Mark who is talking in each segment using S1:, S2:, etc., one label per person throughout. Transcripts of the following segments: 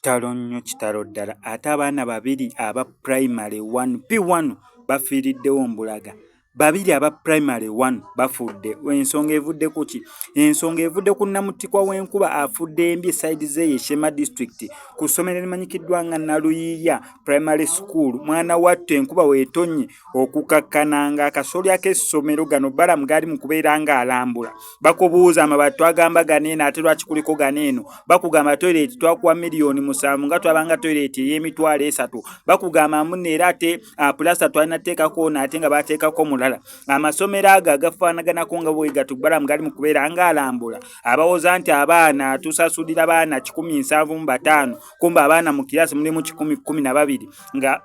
S1: Kitalo nnyo kitalo ddala ate abaana babiri aba primary 1 P1 bafiiriddewo Mbulaga. Babiri aba primary 1 bafudde. Ensonga evudde ku ki? Ensonga evudde ku Namutikwa w'enkuba afudde embi side ze Shema district ku ssomero limanyikiddwa nga Naluyiya primary school. Mwana wattu enkuba weetonye okukakkananga akasolya k'essomero gano balamu gaali mu kubeera ng'alambula. Bakubuuza amabati twagamba ganeeno ate lwaki kuliko ganeeno. Bakugamba toilet twakuwa miliyoni 7 nga twabanga toilet y'emitwalo 3. Bakugamba munneera ate plasta twalina teekako ate nga bateekako mulala. Amasomero ago agafaanaganako nga bwe gatubalamu gali mu kubeera ng'alambula. Abawoza nti abaana tusasulira baana 175 kumba abaana mu kirasi mulimu 112 nga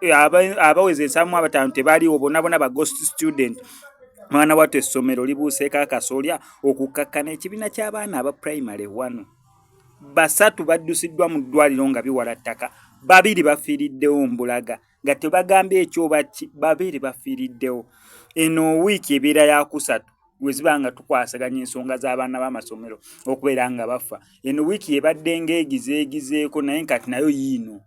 S1: abaweze 75 tebaliwo bonna ba ghost student. Mwana wattu essomero libuuseeko akasolya okukakkana ekibiina ky'abaana aba primary 1. Basatu baddusiddwa mu ddwaliro nga biwala ttaka. Babiri bafiiriddewo Mbulaga nga tebagambye ekyo baki. Babiri bafiiriddewo. Eno wiiki ebeera ya kusatu weziba nga tukwasaganya ensonga z'abaana b'amasomero okubeera nga bafa. Eno wiiki ebadde ng'egizeegizeeko naye kati nayo yiino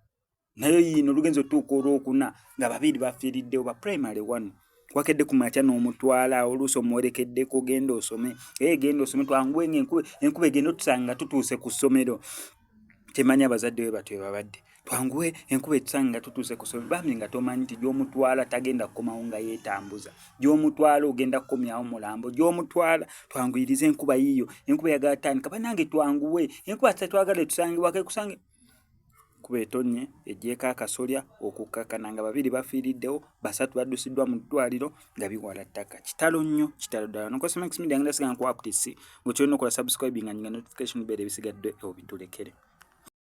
S1: lugenzo otuuka olwokuna nga babiri bafiiriddewo ba primary 1. Wakedde ku makya n'omutwala oluusi omuwerekeddeko genda osome. Genda osome twanguwe enkuba egenda otusanga tutuuse ku ssomero. Temanya abazadde be batwe babadde. Twanguwe enkuba etusanga tutuuse ku ssomero. Bambi nga tomanyi nti gy'omutwala tagenda kukomawo nga yeetambuza. Gy'omutwala ogenda kukomyawo mulambo. Gy'omutwala twanguyirize enkuba yiyo. Enkuba yagala tandika. Bannange twanguwe. Enkuba tetwagala etusangibwako ekusange. Kuba etonye ejjeeko akasolya okukakkana nga babiri bafiiriddewo, basatu baddusiddwa mu ddwaliro nga biwala ttaka. Kitalo nnyo kitalo ddala. Nokosa Max Media ngenda siga nkuwa updates. Bwe kyolina okola subscribe nga nyinga notification bell ebisigadde obitulekere.